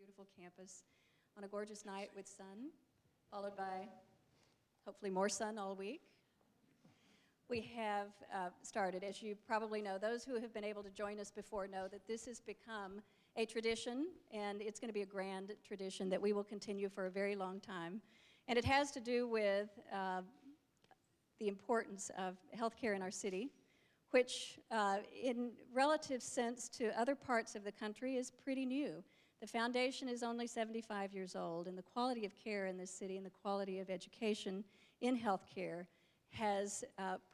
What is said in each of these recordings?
beautiful campus on a gorgeous night with sun, followed by hopefully more sun all week. We have started, as you probably know, those who have been able to join us before know that this has become a tradition, and it's going to be a grand tradition that we will continue for a very long time. And it has to do with the importance of healthcare in our city, which in relative sense to other parts of the country is pretty new. The foundation is only 75 years old, and the quality of care in this city and the quality of education in healthcare has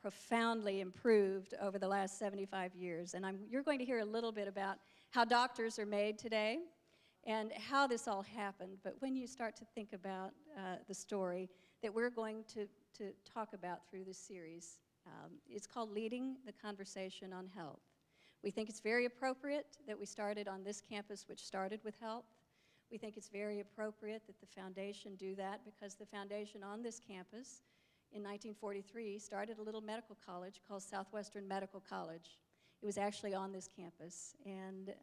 profoundly improved over the last 75 years. And you're going to hear a little bit about how doctors are made today and how this all happened. But when you start to think about the story that we're going to talk about through this series, it's called Leading the Conversation on Health. We think it's very appropriate that we started on this campus, which started with health. We think it's very appropriate that the foundation do that because the foundation on this campus in 1943 started a little medical college called Southwestern Medical College. It was actually on this campus, and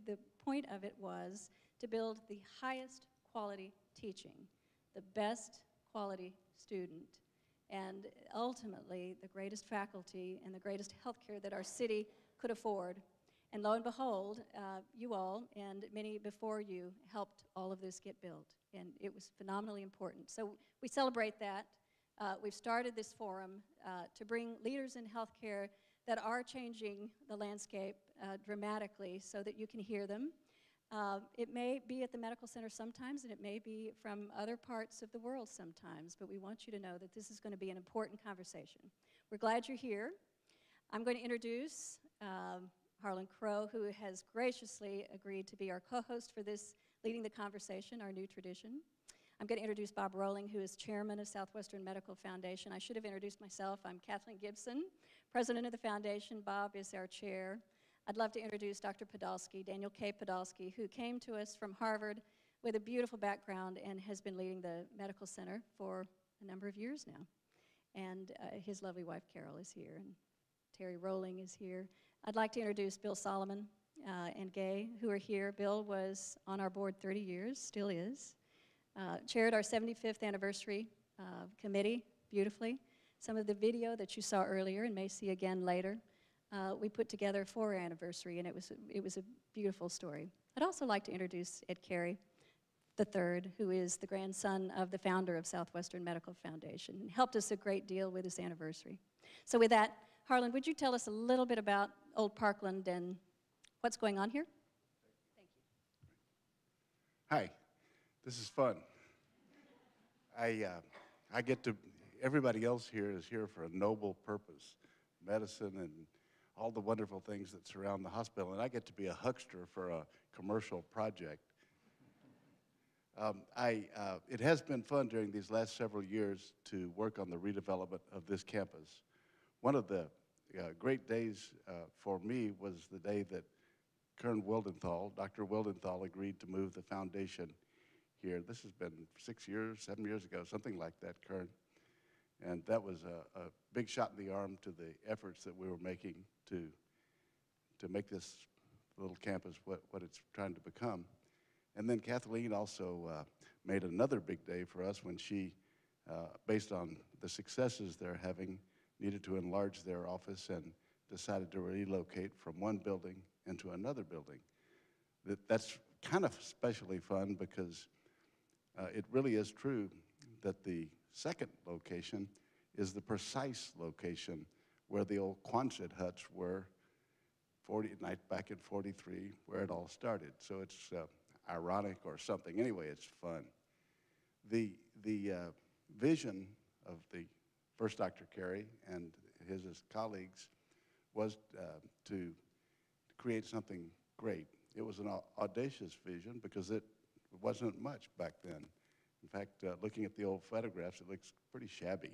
the point of it was to build the highest quality teaching, the best quality student, and ultimately the greatest faculty and the greatest healthcare that our city could afford. And lo and behold, you all and many before you helped all of this get built, and it was phenomenally important. So we celebrate that. We've started this forum to bring leaders in healthcare that are changing the landscape dramatically so that you can hear them. It may be at the medical center sometimes, and it may be from other parts of the world sometimes, but we want you to know that this is going to be an important conversation. We're glad you're here. I'm going to introduce Harlan Crow, who has graciously agreed to be our co-host for this Leading the Conversation, our new tradition. I'm going to introduce Bob Rowling, who is chairman of Southwestern Medical Foundation. I should have introduced myself. I'm Kathleen Gibson, president of the foundation. Bob is our chair. I'd love to introduce Dr. Podolsky, Daniel K. Podolsky, who came to us from Harvard with a beautiful background and has been leading the medical center for a number of years now. And his lovely wife, Carol, is here, and Terry Rowling is here. I'd like to introduce Bill Solomon and Gay, who are here. Bill was on our board 30 years, still is. Chaired our 75th anniversary committee beautifully. Some of the video that you saw earlier and may see again later, we put together for our anniversary, and it was a beautiful story. I'd also like to introduce Ed Carey III, who is the grandson of the founder of Southwestern Medical Foundation, and helped us a great deal with this anniversary. So with that, Harlan, would you tell us a little bit about Old Parkland and what's going on here? Thank you. Hi. This is fun. I get to, everybody else here is here for a noble purpose, medicine and all the wonderful things that surround the hospital, and I get to be a huckster for a commercial project. It has been fun during these last several years to work on the redevelopment of this campus. One of the great days for me was the day that Kern Wildenthal, Dr. Wildenthal, agreed to move the foundation here. This has been 6 years, 7 years ago, something like that, Kern. And that was a big shot in the arm to the efforts that we were making to make this little campus what it's trying to become. And then Kathleen also made another big day for us when she, based on the successes they're having, needed to enlarge their office and decided to relocate from one building into another building. That's kind of especially fun because it really is true that the second location is the precise location where the old Quonset huts were back in 43, where it all started. So it's ironic or something. Anyway, it's fun. The vision of the first Dr. Carey and his colleagues was to create something great. It was an audacious vision because it wasn't much back then. In fact, looking at the old photographs, it looks pretty shabby.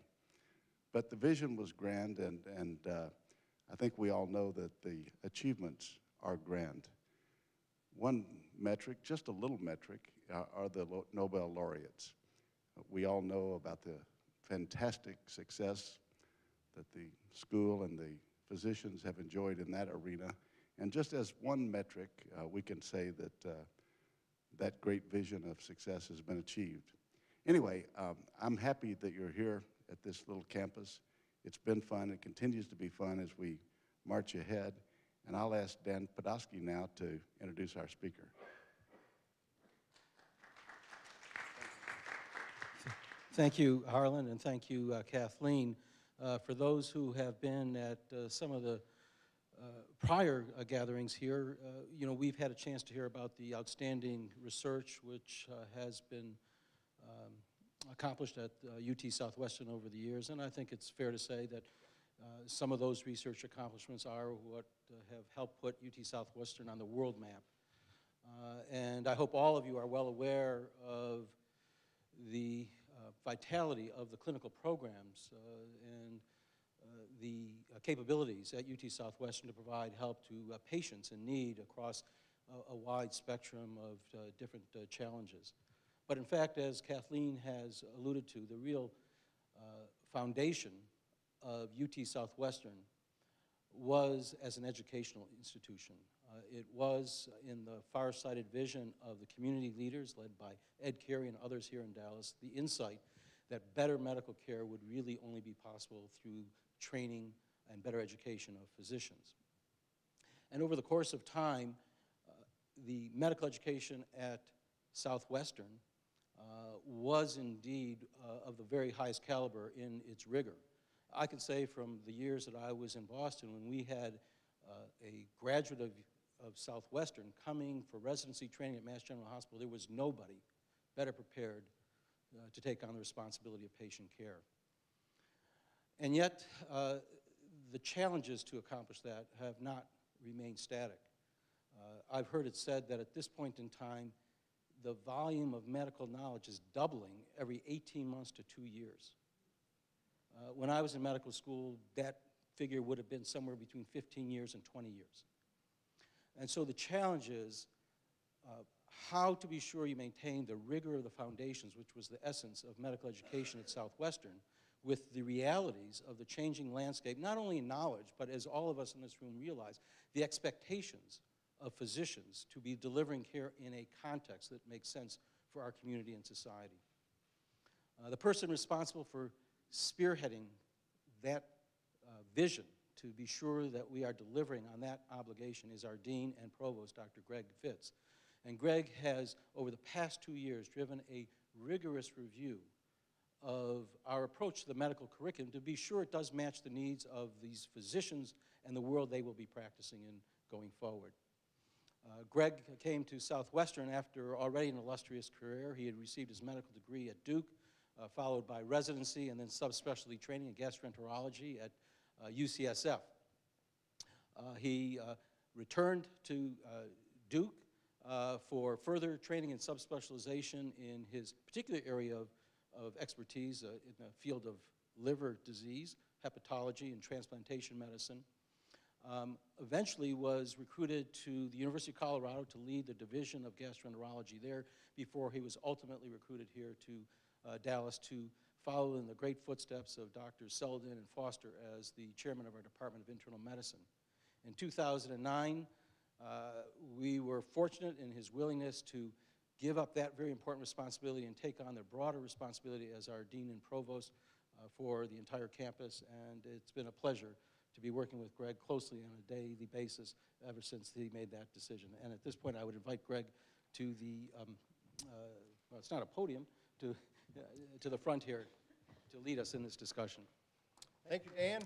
But the vision was grand, and I think we all know that the achievements are grand. One metric, just a little metric, are the Nobel laureates. We all know about the fantastic success that the school and the physicians have enjoyed in that arena. And just as one metric, we can say that that great vision of success has been achieved. Anyway, I'm happy that you're here at this little campus. It's been fun. It continues to be fun as we march ahead. And I'll ask Dan Podolsky now to introduce our speaker. Thank you, Harlan, and thank you, Kathleen. For those who have been at some of the prior gatherings here, we've had a chance to hear about the outstanding research which has been accomplished at UT Southwestern over the years, and I think it's fair to say that some of those research accomplishments are what have helped put UT Southwestern on the world map. And I hope all of you are well aware of the vitality of the clinical programs and the capabilities at UT Southwestern to provide help to patients in need across a wide spectrum of different challenges. But in fact, as Kathleen has alluded to, the real foundation of UT Southwestern was as an educational institution. It was in the far-sighted vision of the community leaders led by Ed Carey and others here in Dallas, the insight that better medical care would really only be possible through training and better education of physicians. And over the course of time, the medical education at Southwestern was indeed of the very highest caliber in its rigor. I can say from the years that I was in Boston, when we had a graduate of Southwestern coming for residency training at Mass General Hospital, there was nobody better prepared to take on the responsibility of patient care. And yet, the challenges to accomplish that have not remained static. I've heard it said that at this point in time, the volume of medical knowledge is doubling every 18 months to 2 years. When I was in medical school, that figure would have been somewhere between 15 years and 20 years. And so the challenge is how to be sure you maintain the rigor of the foundations, which was the essence of medical education at Southwestern, with the realities of the changing landscape, not only in knowledge, but as all of us in this room realize, the expectations of physicians to be delivering care in a context that makes sense for our community and society. The person responsible for spearheading that vision to be sure that we are delivering on that obligation is our Dean and Provost, Dr. Greg Fitz. And Greg has, over the past 2 years, driven a rigorous review of our approach to the medical curriculum to be sure it does match the needs of these physicians and the world they will be practicing in going forward. Greg came to Southwestern after already an illustrious career. He had received his medical degree at Duke, followed by residency and then subspecialty training in gastroenterology at UCSF. He returned to Duke for further training and subspecialization in his particular area of expertise in the field of liver disease, hepatology, and transplantation medicine. Eventually was recruited to the University of Colorado to lead the division of gastroenterology there before he was ultimately recruited here to Dallas to follow in the great footsteps of Drs. Selden and Foster as the chairman of our Department of Internal Medicine. In 2009, we were fortunate in his willingness to give up that very important responsibility and take on the broader responsibility as our Dean and Provost for the entire campus, and it's been a pleasure to be working with Greg closely on a daily basis ever since he made that decision. And at this point, I would invite Greg to the, well, it's not a podium, to the front here to lead us in this discussion. Thank you, Dan.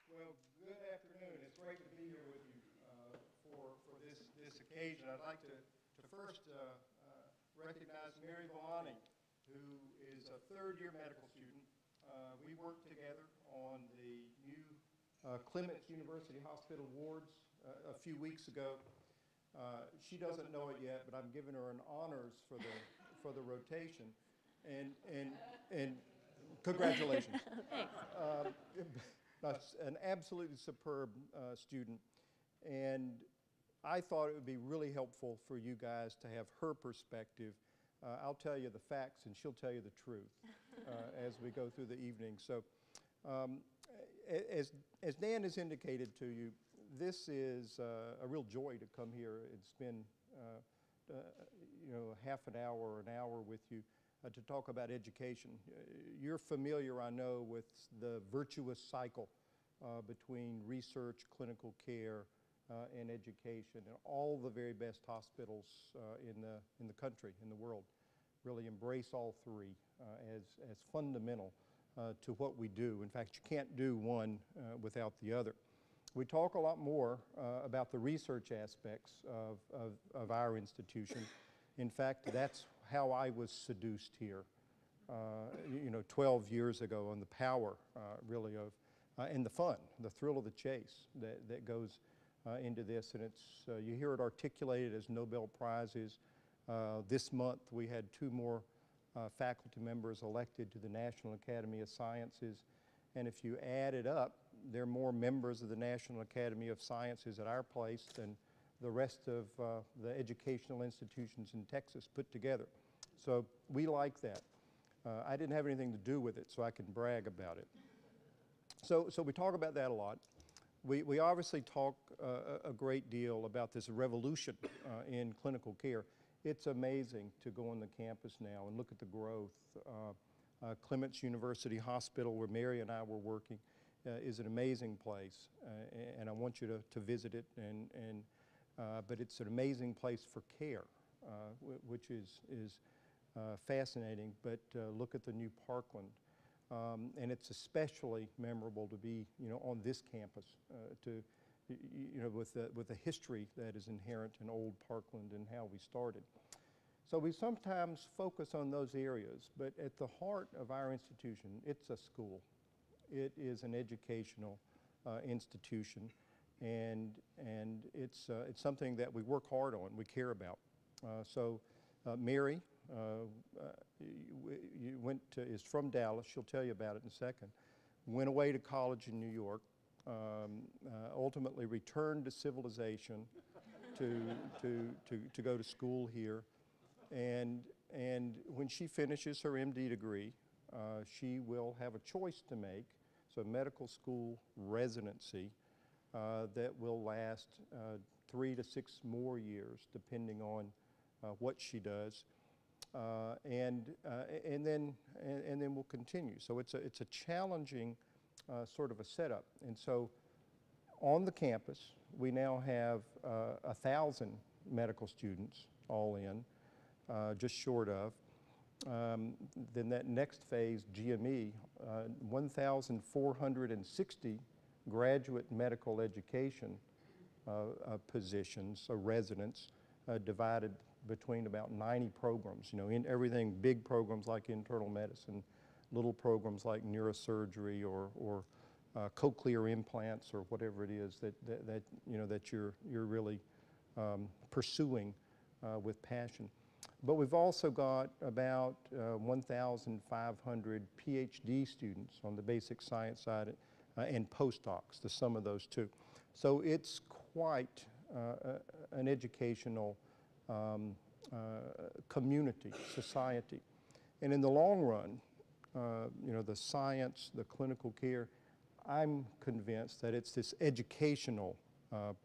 Well, good afternoon. It's great to be here with you for this occasion. I'd like to first recognize Mary Villani, who is a third-year medical student. We worked together on the new Clements University Hospital wards a few weeks ago. She doesn't know it yet, but I'm giving her an honors for the rotation, and congratulations. Thanks. An absolutely superb student, and I thought it would be really helpful for you guys to have her perspective. I'll tell you the facts, and she'll tell you the truth as we go through the evening. So, as Dan has indicated to you, This is a real joy to come here and spend half an hour or an hour with you to talk about education. You're familiar, I know, with the virtuous cycle between research, clinical care, and education, and all the very best hospitals in the country, in the world, really embrace all three as fundamental to what we do. In fact, you can't do one without the other. We talk a lot more about the research aspects of our institution. In fact, that's how I was seduced here, 12 years ago, on the power, really, of, and the fun, the thrill of the chase that goes into this. And it's, you hear it articulated as Nobel Prizes. This month, we had 2 more faculty members elected to the National Academy of Sciences. And if you add it up, there are more members of the National Academy of Sciences at our place than the rest of the educational institutions in Texas put together. So we like that. I didn't have anything to do with it, so I can brag about it. So we talk about that a lot. We obviously talk a great deal about this revolution in clinical care. It's amazing to go on the campus now and look at the growth. Clements University Hospital, where Mary and I were working, is an amazing place, and I want you to visit it. But it's an amazing place for care, which is fascinating. But look at the new Parkland, and it's especially memorable to be, on this campus, with the history that is inherent in old Parkland and how we started. So we sometimes focus on those areas, but at the heart of our institution, it's a school. It is an educational institution, and it's something that we work hard on, we care about. Mary is from Dallas. She'll tell you about it in a second. Went away to college in New York, ultimately returned to civilization to go to school here. And when she finishes her MD degree, she will have a choice to make, so medical school residency that will last 3 to 6 more years, depending on what she does, and then we'll continue. So it's a challenging sort of a setup. And so on the campus, we now have 1,000 medical students all in. Just short of. Then that next phase, GME, 1,460 graduate medical education positions, so residents, divided between about 90 programs, in everything, big programs like internal medicine, little programs like neurosurgery or cochlear implants or whatever it is that you're really pursuing with passion. But we've also got about 1,500 PhD students on the basic science side and postdocs, the sum of those two. So it's quite an educational community, society. And in the long run, the science, the clinical care, I'm convinced that it's this educational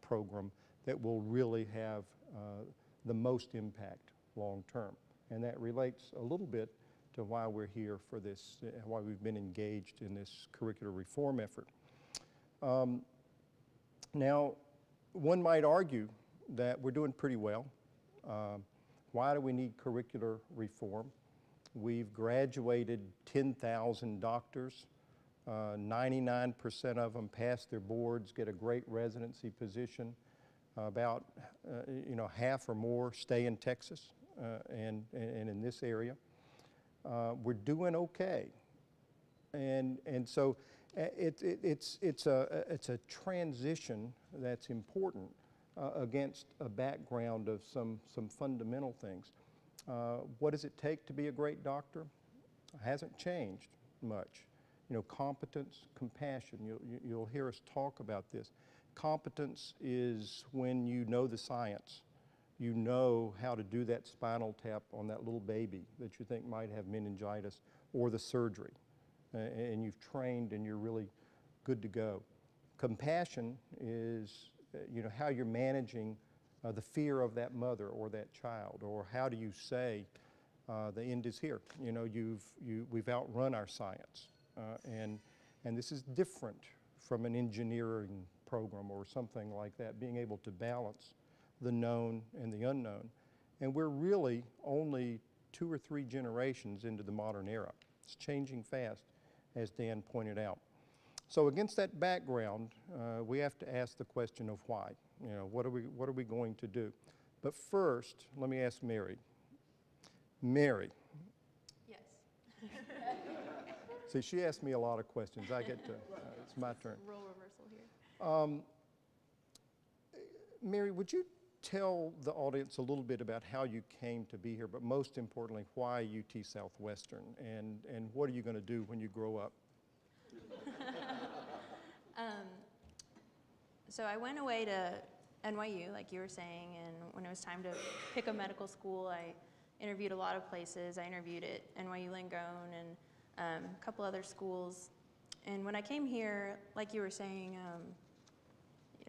program that will really have the most impact long term. And that relates a little bit to why we're here for this, why we've been engaged in this curricular reform effort. Now, one might argue that we're doing pretty well. Why do we need curricular reform? We've graduated 10,000 doctors. 99% of them pass their boards, get a great residency position. About half or more stay in Texas and in this area. We're doing okay, and so it's a transition that's important against a background of some fundamental things. What does it take to be a great doctor? Hasn't changed much. Competence, compassion. You'll hear us talk about this. Competence is when you know the science. You know how to do that spinal tap on that little baby that you think might have meningitis, or the surgery. And you've trained and you're really good to go. Compassion is you know, how you're managing the fear of that mother or that child, or how do you say the end is here? You know, we've outrun our science, and this is different from an engineering program or something like that, being able to balance the known and the unknown. And we're really only 2 or 3 generations into the modern era. It's changing fast, as Dan pointed out. So against that background, we have to ask the question of why. You know, what are we going to do? But first, let me ask Mary. Mary. Yes. See, she asked me a lot of questions. I get to, it's my turn. Role reversal here. Mary, would you tell the audience a little bit about how you came to be here, but most importantly, why UT Southwestern, and what are you going to do when you grow up? So I went away to NYU, like you were saying, and when it was time to pick a medical school, I interviewed a lot of places. I interviewed at NYU Langone and a couple other schools. And when I came here, like you were saying,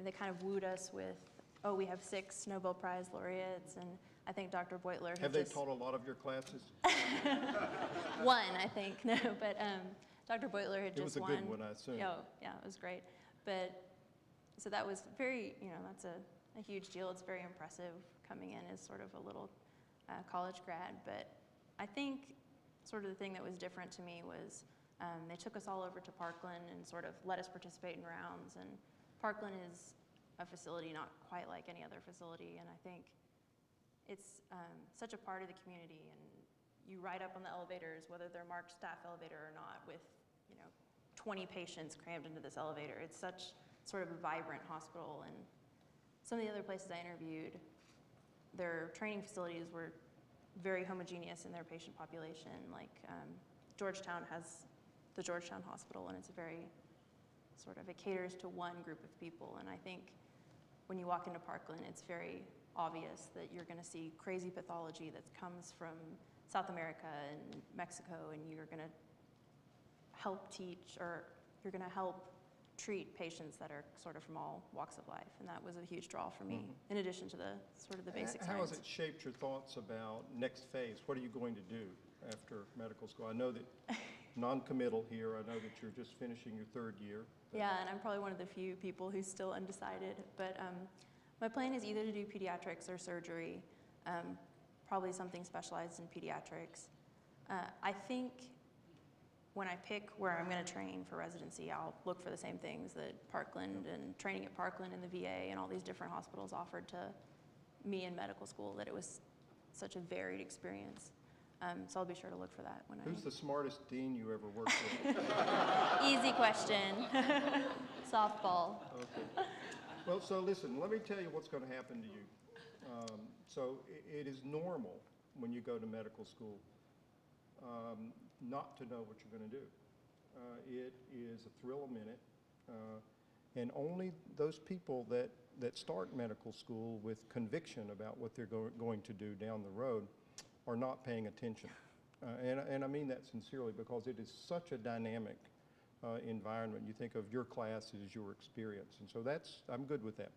they kind of wooed us with, oh, we have 6 Nobel Prize laureates, and I think Dr. Beutler Have they taught a lot of your classes? One, I think, no, but Dr. Beutler had just won. It was a good one, I assume. Oh, yeah, it was great. But, so that was very, you know, that's a huge deal. It's very impressive coming in as sort of a little college grad. But I think sort of the thing that was different to me was they took us all over to Parkland and sort of let us participate in rounds. And Parkland is a facility not quite like any other facility, and I think it's such a part of the community. And you ride up on the elevators, whether they're marked staff elevator or not, with 20 patients crammed into this elevator. It's such sort of a vibrant hospital. And some of the other places I interviewed, their training facilities were very homogeneous in their patient population. Like Georgetown has the Georgetown Hospital, and it's a very sort of, it caters to one group of people. And I think when you walk into Parkland, it's very obvious that you're going to see crazy pathology that comes from South America and Mexico, and you're going to help teach, or you're going to help treat patients that are sort of from all walks of life. And that was a huge draw for me, in addition to the sort of the basic How has science. it shaped your thoughts about next phase? What are you going to do after medical school? I know that non-committal here. I know that you're just finishing your 3rd year. Yeah, and I'm probably one of the few people who's still undecided. But my plan is either to do pediatrics or surgery, probably something specialized in pediatrics. I think when I pick where I'm going to train for residency, I'll look for the same things that Parkland and training at Parkland and the VA and all these different hospitals offered to me in medical school, that it was such a varied experience. So I'll be sure to look for that when Who's the smartest dean you ever worked with? Easy question. Softball. Okay. Well, so listen, let me tell you what's going to happen to you. So it is normal when you go to medical school not to know what you're going to do. It is a thrill a minute, and only those people that start medical school with conviction about what they're going to do down the road are not paying attention. And I mean that sincerely, because it is such a dynamic environment. You think of your class as your experience, and so I'm good with that.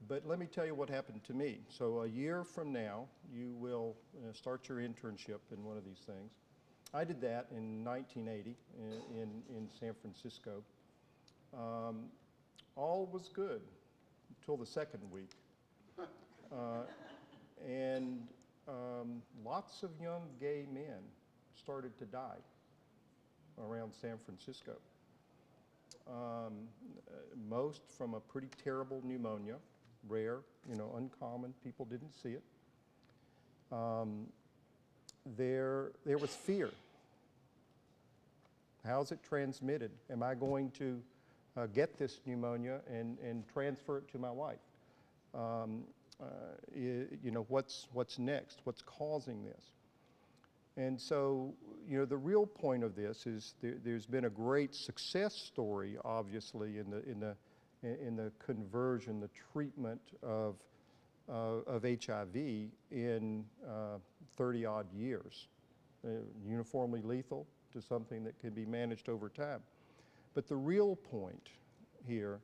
But let me tell you what happened to me. So a year from now, you will start your internship in one of these things. I did that in 1980 in San Francisco. All was good until the 2nd week. And lots of young gay men started to die around San Francisco. Most from a pretty terrible pneumonia, rare, uncommon, people didn't see it. There was fear. How's it transmitted? Am I going to get this pneumonia and transfer it to my wife? What's next? What's causing this? And so, the real point of this is there's been a great success story, obviously, in the conversion, the treatment of HIV in 30-odd years, uniformly lethal to something that can be managed over time. But the real point here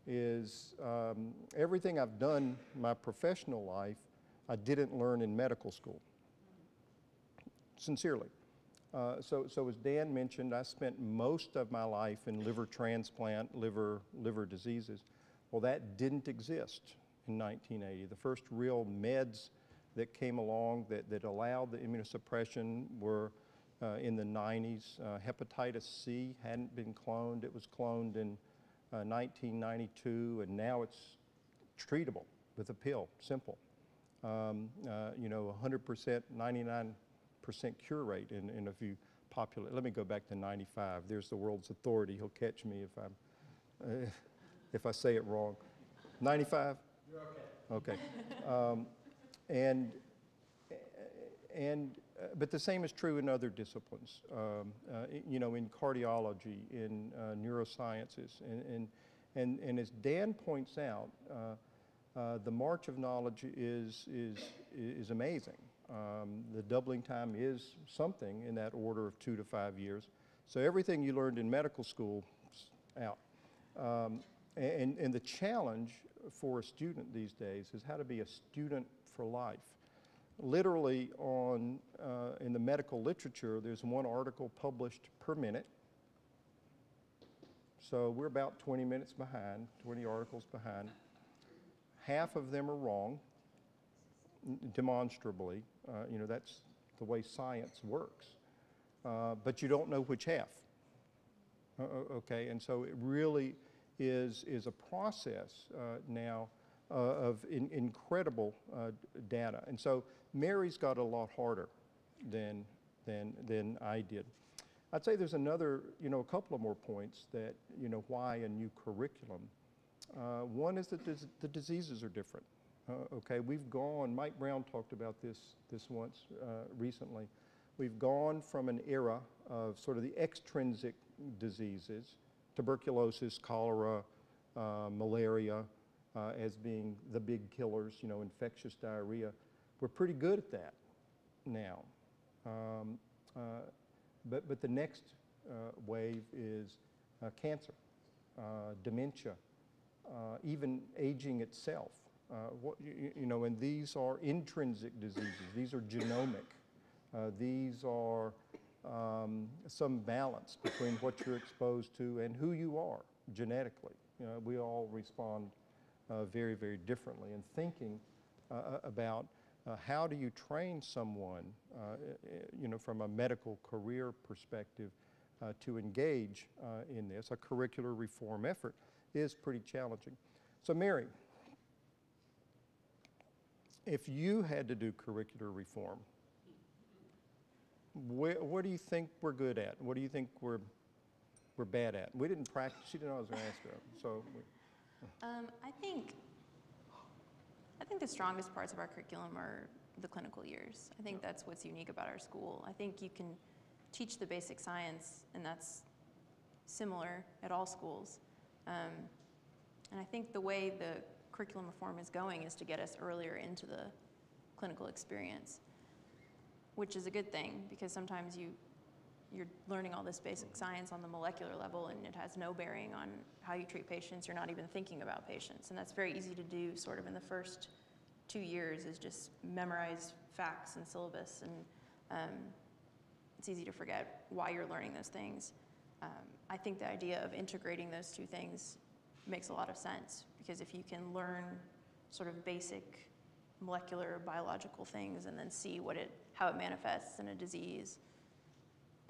is everything I've done my professional life, I didn't learn in medical school, sincerely. So as Dan mentioned, I spent most of my life in liver transplant, liver diseases. Well, that didn't exist in 1980. The first real meds that came along that allowed the immunosuppression were in the 90s. Hepatitis C hadn't been cloned. It was cloned in 1992, and now it's treatable with a pill, simple. 100%, 99% cure rate in a few popular. Let me go back to 95. There's the world's authority. He'll catch me if I say it wrong. 95? You're okay. Okay. But the same is true in other disciplines. In cardiology, in neurosciences, and as Dan points out, the march of knowledge is amazing. The doubling time is something in that order of 2 to 5 years. So everything you learned in medical school is out. And the challenge for a student these days is how to be a student for life. Literally in the medical literature, there's 1 article published per minute. So we're about 20 minutes behind, 20 articles behind. Half of them are wrong, demonstrably. That's the way science works. But you don't know which half. Okay, and so it really is a process now of incredible data. And so Mary's got a lot harder than I did. I'd say there's another, a couple of more points that, why a new curriculum. One is that the diseases are different. Okay, we've gone, Mike Brown talked about this once recently. We've gone from an era of sort of the extrinsic diseases, tuberculosis, cholera, malaria, as being the big killers, infectious diarrhea. We're pretty good at that now. But the next wave is cancer, dementia, even aging itself. And these are intrinsic diseases. These are genomic. These are some balance between what you're exposed to and who you are genetically. We all respond very, very differently. And thinking about how do you train someone, from a medical career perspective, to engage in this, a curricular reform effort, is pretty challenging. So Mary, if you had to do curricular reform, what do you think we're good at? What do you think we're bad at? We didn't practice. She didn't know I was going to ask her. So, I think the strongest parts of our curriculum are the clinical years. I think that's what's unique about our school. I think you can teach the basic science, and that's similar at all schools. And I think the way the curriculum reform is going is to get us earlier into the clinical experience, which is a good thing, because sometimes you're learning all this basic science on the molecular level and it has no bearing on how you treat patients. You're not even thinking about patients. And that's very easy to do sort of in the first 2 years, is just memorize facts and syllabus. And it's easy to forget why you're learning those things. I think the idea of integrating those two things makes a lot of sense, because if you can learn sort of basic molecular biological things and then see how it manifests in a disease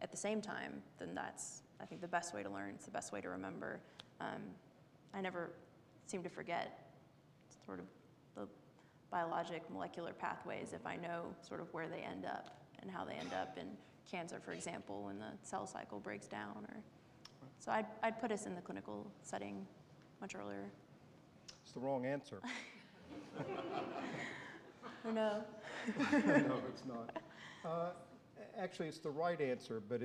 at the same time, then that's, I think, the best way to learn. It's the best way to remember. I never seem to forget sort of the biologic molecular pathways if I know sort of where they end up and how they end up in cancer, for example, when the cell cycle breaks down. So I'd put us in the clinical setting much earlier. it's the wrong answer. Oh, no. No, it's not. Actually, it's the right answer, but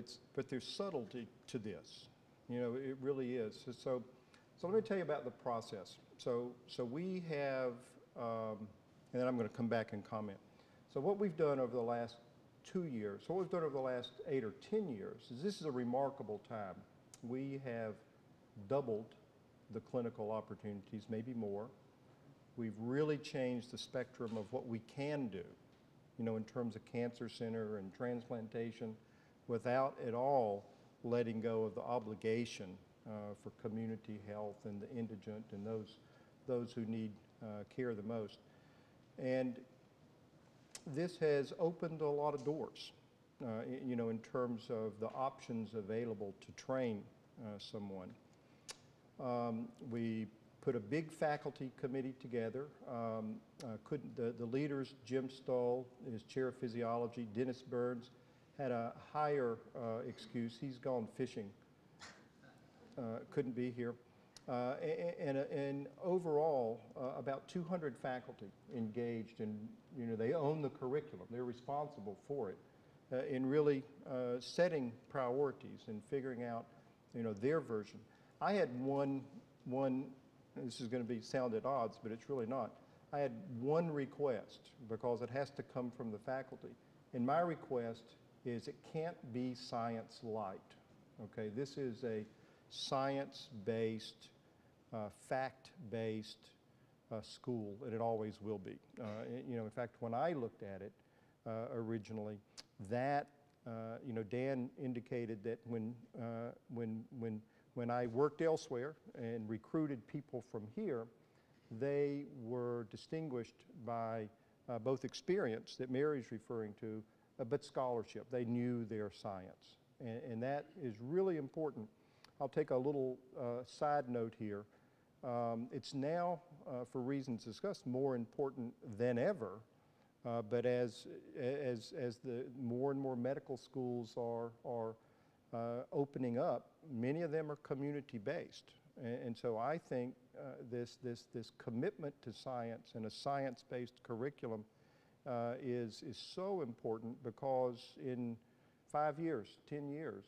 there's subtlety to this. It really is. So let me tell you about the process. So we have, and then I'm going to come back and comment. So what we've done over the last 2 years, what we've done over the last 8 or 10 years, is this is a remarkable time. We have doubled the clinical opportunities, maybe more. We've really changed the spectrum of what we can do, you know, in terms of cancer center and transplantation, without at all letting go of the obligation for community health and the indigent and those who need care the most. And this has opened a lot of doors, you know, in terms of the options available to train someone. We put a big faculty committee together. The leaders, Jim Stoll, his chair of physiology, Dennis Burns, had a higher excuse. He's gone fishing, couldn't be here. And overall, about 200 faculty engaged, and you know, they own the curriculum. They're responsible for it in really setting priorities and figuring out, you know, their version. I had one. This is going to be sound at odds, but it's really not. I had one request because it has to come from the faculty, and my request is it can't be science light. Okay, this is a science-based, fact-based school, and it always will be. You know, in fact, when I looked at it originally, that you know, Dan indicated that when I worked elsewhere and recruited people from here, they were distinguished by both experience that Mary's referring to, but scholarship. They knew their science, and that is really important. I'll take a little side note here. It's now, for reasons discussed, more important than ever, but as the more and more medical schools are opening up, many of them are community-based. And so I think this commitment to science and a science-based curriculum is so important, because in 5 years, 10 years,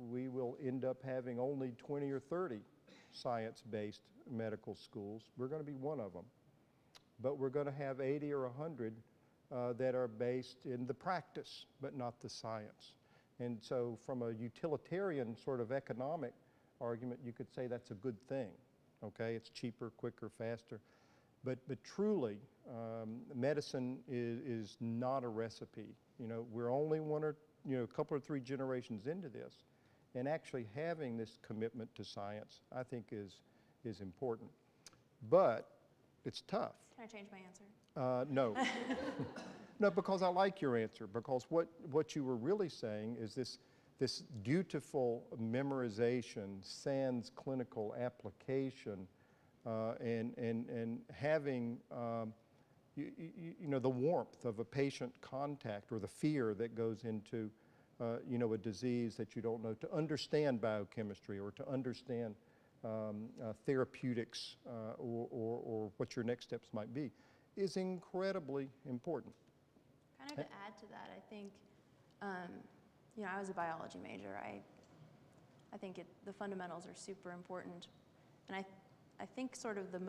we will end up having only 20 or 30 science-based medical schools. We're going to be one of them. But we're going to have 80 or 100 that are based in the practice, but not the science. And so from a utilitarian sort of economic argument, you could say that's a good thing. Okay, it's cheaper, quicker, faster. But truly, medicine is not a recipe. You know, we're only a couple or three generations into this, and actually having this commitment to science, I think, is important. But it's tough. Can I change my answer? No. No, because I like your answer, because what you were really saying is this dutiful memorization sans clinical application, and having you know, the warmth of a patient contact, or the fear that goes into you know, a disease that you don't know, to understand biochemistry or to understand therapeutics or what your next steps might be, is incredibly important. Kind of to add to that, I think, you know, I was a biology major. I think the fundamentals are super important, and I think sort of the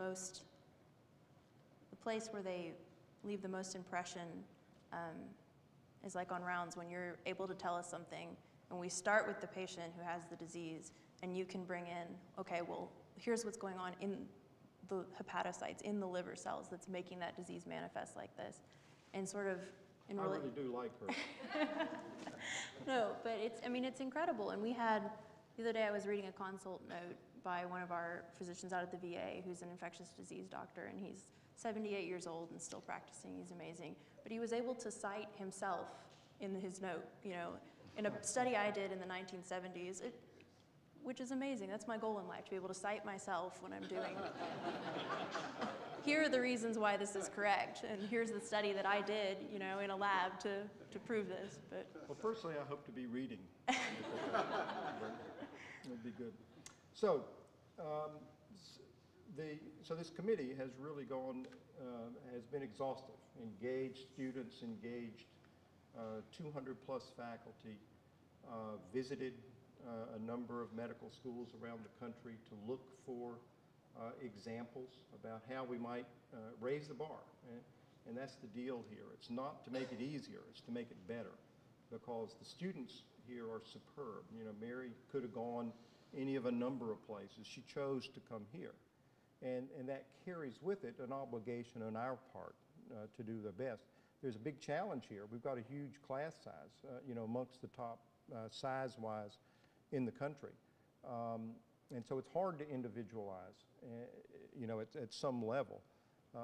place where they leave the most impression is like on rounds, when you're able to tell us something, and we start with the patient who has the disease, and you can bring in, okay, well, here's what's going on in the hepatocytes, in the liver cells, that's making that disease manifest like this, and sort of. I really do like her. No, but it's incredible. And we had, the other day I was reading a consult note by one of our physicians out at the VA, who's an infectious disease doctor, and he's 78 years old and still practicing. He's amazing. But he was able to cite himself in his note, you know, in a study I did in the 1970s, which is amazing. That's my goal in life, to be able to cite myself when I'm doing here are the reasons why this is correct, and here's the study that I did, you know, in a lab to prove this. But well, personally, I hope to be reading. It would be good. So, so this committee has really has been exhaustive. Engaged students, engaged 200 plus faculty, visited a number of medical schools around the country to look for examples about how we might raise the bar. And that's the deal here. It's not to make it easier, it's to make it better, because the students here are superb. You know, Mary could have gone any of a number of places. She chose to come here. And that carries with it an obligation on our part to do the best. There's a big challenge here. We've got a huge class size, you know, amongst the top size-wise in the country. And so it's hard to individualize, you know, at some level.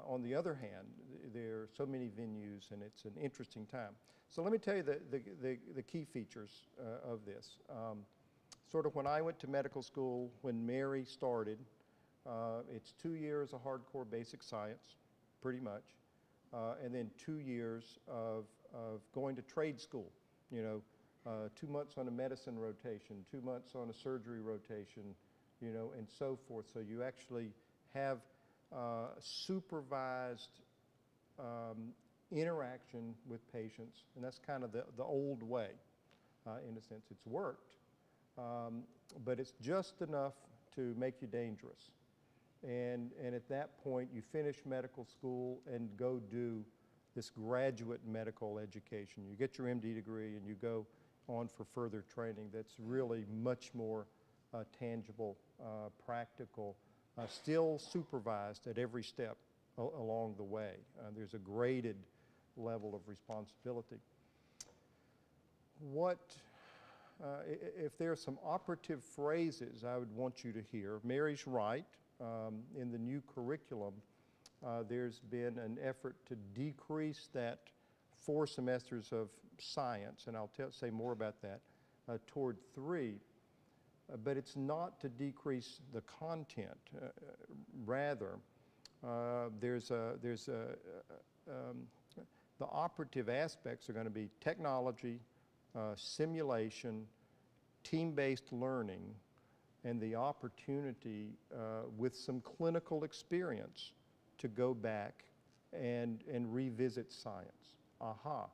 On the other hand, there are so many venues, and it's an interesting time. So let me tell you the key features of this. Sort of when I went to medical school, when Mary started, it's 2 years of hardcore basic science, pretty much, and then 2 years of going to trade school, you know, 2 months on a medicine rotation, 2 months on a surgery rotation, you know, and so forth. So you actually have supervised interaction with patients, and that's kind of the old way. In a sense, it's worked, but it's just enough to make you dangerous. And at that point, you finish medical school and go do this graduate medical education. You get your MD degree and you go on for further training that's really much more tangible, practical, still supervised at every step along the way. There's a graded level of responsibility. If there are some operative phrases I would want you to hear, Mary's right. In the new curriculum, there's been an effort to decrease that 4 semesters of science, and I'll say more about that, toward 3. But it's not to decrease the content. Rather, the operative aspects are going to be technology, simulation, team-based learning, and the opportunity with some clinical experience to go back and revisit science. Aha,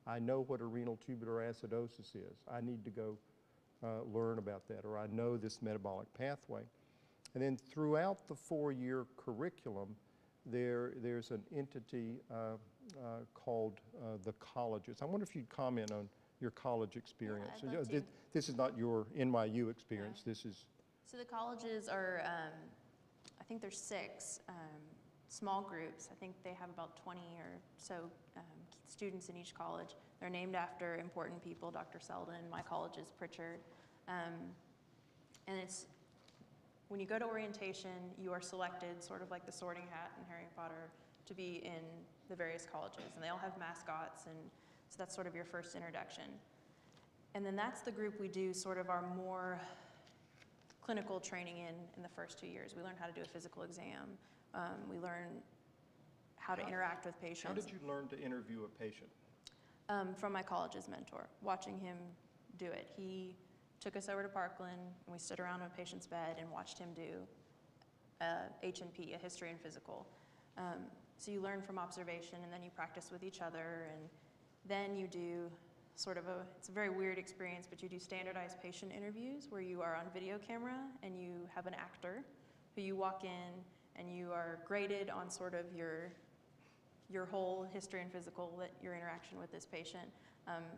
I know what a renal tubular acidosis is. I need to go learn about that, or I know this metabolic pathway. And then throughout the 4-year curriculum, there's an entity called the colleges. I wonder if you'd comment on your college experience. Yeah, I'd love to. This is not your NYU experience. Yeah. This is. So the colleges are, I think there's 6 small groups. I think they have about 20 or so students in each college. They're named after important people, Dr. Selden, my college is Pritchard. And it's, when you go to orientation, you are selected, sort of like the sorting hat in Harry Potter, to be in the various colleges. And they all have mascots, and so that's sort of your first introduction. And then that's the group we do sort of our more clinical training in the first 2 years. We learn how to do a physical exam. We learn how to interact with patients. How did you learn to interview a patient? From my college's mentor, watching him do it. He took us over to Parkland, and we stood around a patient's bed and watched him do H&P, a history and physical. So you learn from observation, and then you practice with each other, and then you do sort of it's a very weird experience, but you do standardized patient interviews where you are on video camera and you have an actor who you walk in and you are graded on sort of your whole history and physical, your interaction with this patient.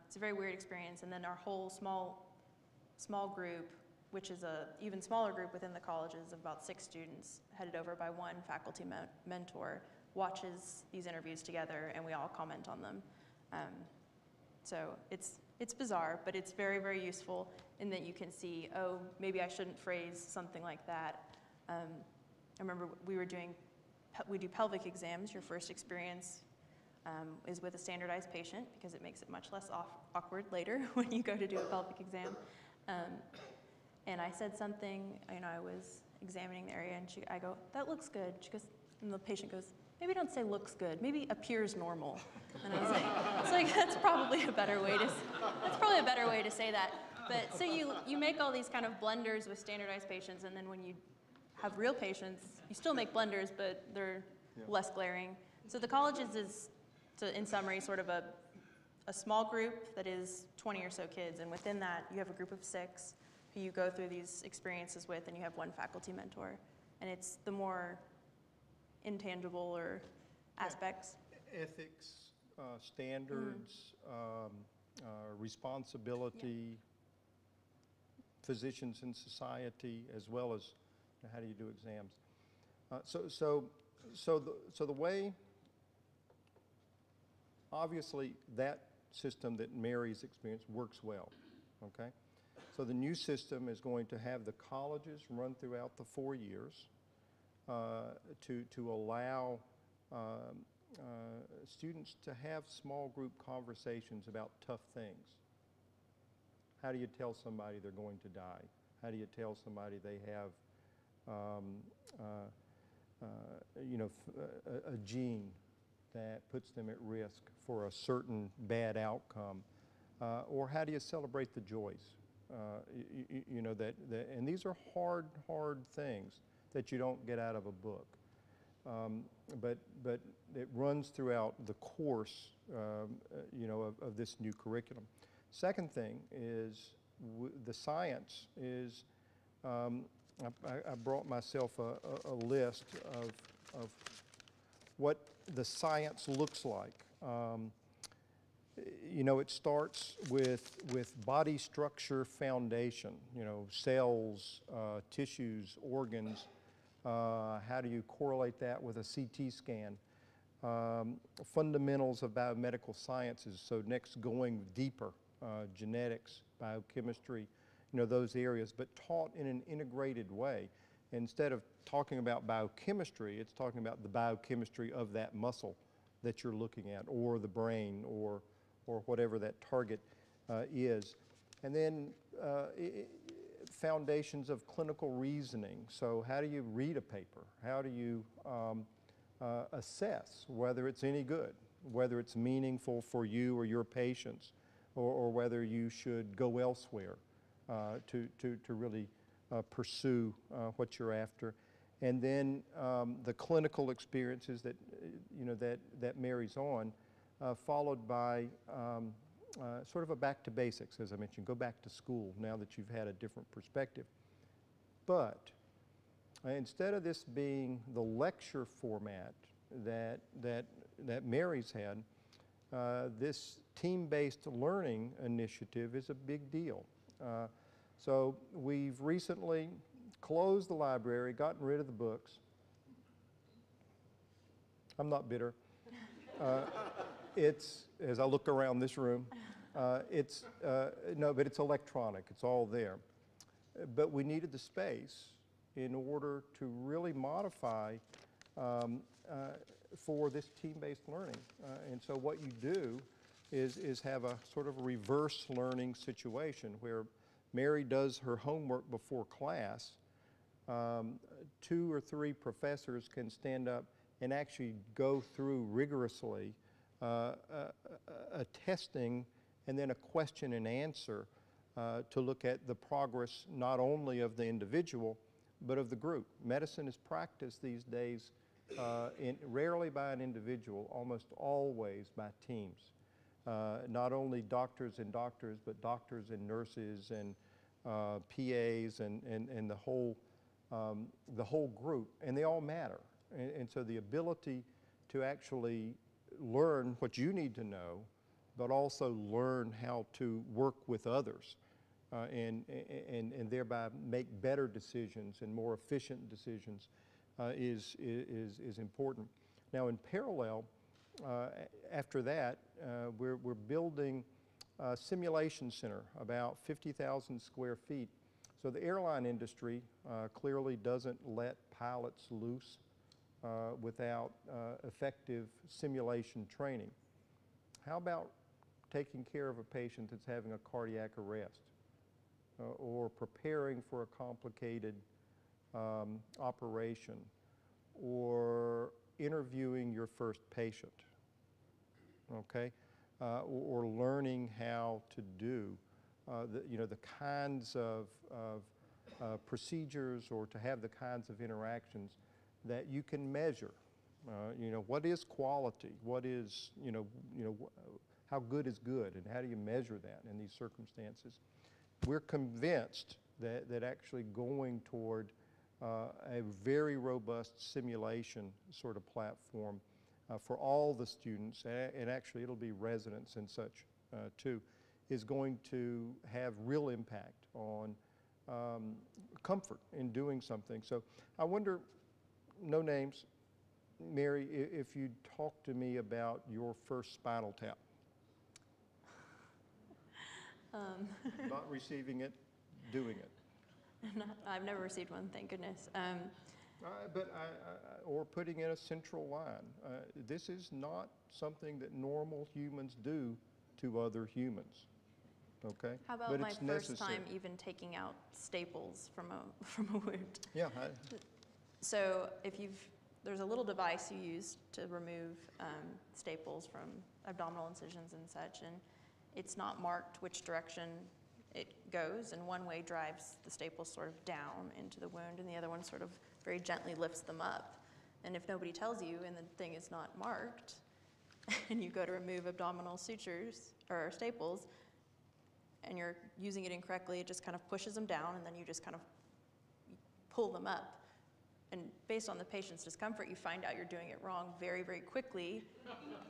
It's a very weird experience. And then our whole small group, which is a even smaller group within the colleges of about 6 students, headed over by one faculty mentor, watches these interviews together, and we all comment on them. So it's bizarre, but it's very, very useful in that you can see, oh, maybe I shouldn't phrase something like that. I remember we do pelvic exams. Your first experience is with a standardized patient because it makes it much less awkward later when you go to do a pelvic exam. And I said something, you know, I was examining the area, and I go, that looks good. She goes, and the patient goes, maybe don't say looks good, maybe appears normal. And I was like, it's like, that's probably a better way to say that. But so you make all these kind of blunders with standardized patients, and then when you have real patients, you still make blunders, but they're less glaring. So the colleges is, in summary, sort of a small group that is 20 or so kids, and within that, you have a group of 6 who you go through these experiences with, and you have one faculty mentor. And it's the more intangible or aspects. Ethics, standards, responsibility, physicians in society, as well as how do you do exams. So the way, obviously, that system that Mary's experienced works well, okay? So the new system is going to have the colleges run throughout the 4 years to allow students to have small group conversations about tough things. How do you tell somebody they're going to die? How do you tell somebody they have, a gene that puts them at risk for a certain bad outcome? Or how do you celebrate the joys? And these are hard things that you don't get out of a book. But it runs throughout the course, of this new curriculum. Second thing is the science is, I brought myself a list of what the science looks like. It starts with body structure foundation, cells, tissues, organs. How do you correlate that with a CT scan? Fundamentals of biomedical sciences, so next going deeper, genetics, biochemistry, those areas, but taught in an integrated way. Instead of talking about biochemistry, it's talking about the biochemistry of that muscle that you're looking at, or the brain, or whatever that target is. And then foundations of clinical reasoning. So how do you read a paper? How do you assess whether it's any good, whether it's meaningful for you or your patients, or whether you should go elsewhere to really pursue what you're after. And then the clinical experiences that, that Mary's on, followed by sort of a back to basics, as I mentioned, go back to school now that you've had a different perspective. But instead of this being the lecture format that Mary's had, this team-based learning initiative is a big deal. So we've recently closed the library, gotten rid of the books. I'm not bitter. It's, as I look around this room, no, but it's electronic. It's all there. But we needed the space in order to really modify for this team-based learning. And so what you do is have a sort of reverse learning situation where Mary does her homework before class. 2 or 3 professors can stand up and actually go through rigorously a testing and then a question and answer to look at the progress not only of the individual but of the group. Medicine is practiced these days rarely by an individual, almost always by teams. Not only doctors but doctors and nurses and PAs and the whole group, and they all matter. And so the ability to actually learn what you need to know, but also learn how to work with others and thereby make better decisions and more efficient decisions is important. Now in parallel, after that, we're building a simulation center, about 50,000 square feet. So the airline industry clearly doesn't let pilots loose without effective simulation training. How about taking care of a patient that's having a cardiac arrest or preparing for a complicated operation or interviewing your first patient, okay? Or learning how to do the kinds of procedures, or to have the kinds of interactions that you can measure. What is quality? What is, how good is good, and how do you measure that in these circumstances? We're convinced that actually going toward a very robust simulation sort of platform for all the students, and actually it'll be residents and such too, is going to have real impact on comfort in doing something. So I wonder, no names, Mary, if you'd talk to me about your first spinal tap. Not receiving it, doing it. I've never received one, thank goodness. Or putting in a central line. This is not something that normal humans do to other humans. Okay? How about but my it's first necessary. time even taking out staples from a wound? Yeah. So there's a little device you use to remove staples from abdominal incisions and such, and it's not marked which direction it goes, and one way drives the staples sort of down into the wound, and the other one sort of very gently lifts them up. And if nobody tells you and the thing is not marked, and you go to remove abdominal sutures or staples, and you're using it incorrectly, it just kind of pushes them down, and then you just kind of pull them up. And based on the patient's discomfort, you find out you're doing it wrong very, very quickly,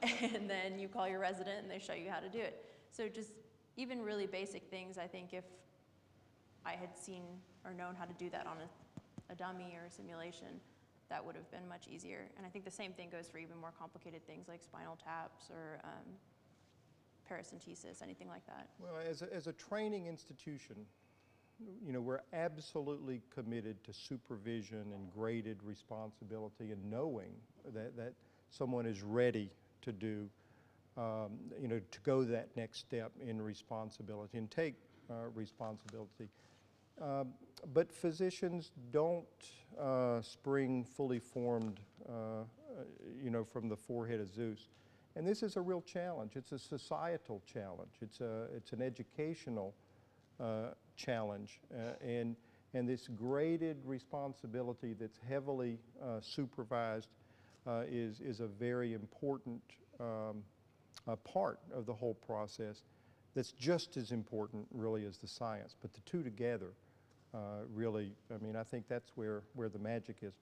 and then you call your resident and they show you how to do it. So just even really basic things, I think if I had seen or known how to do that on a dummy or a simulation, that would have been much easier. And I think the same thing goes for even more complicated things like spinal taps or paracentesis, anything like that. Well, as a training institution, you know, we're absolutely committed to supervision and graded responsibility and knowing that someone is ready to do, you know, to go that next step in responsibility and take responsibility. But physicians don't spring fully formed, you know, from the forehead of Zeus. And this is a real challenge. It's a societal challenge. It's an educational challenge, and this graded responsibility that's heavily supervised is a very important part of the whole process. That's just as important, really, as the science. But the two together, really, I mean, I think that's where the magic is.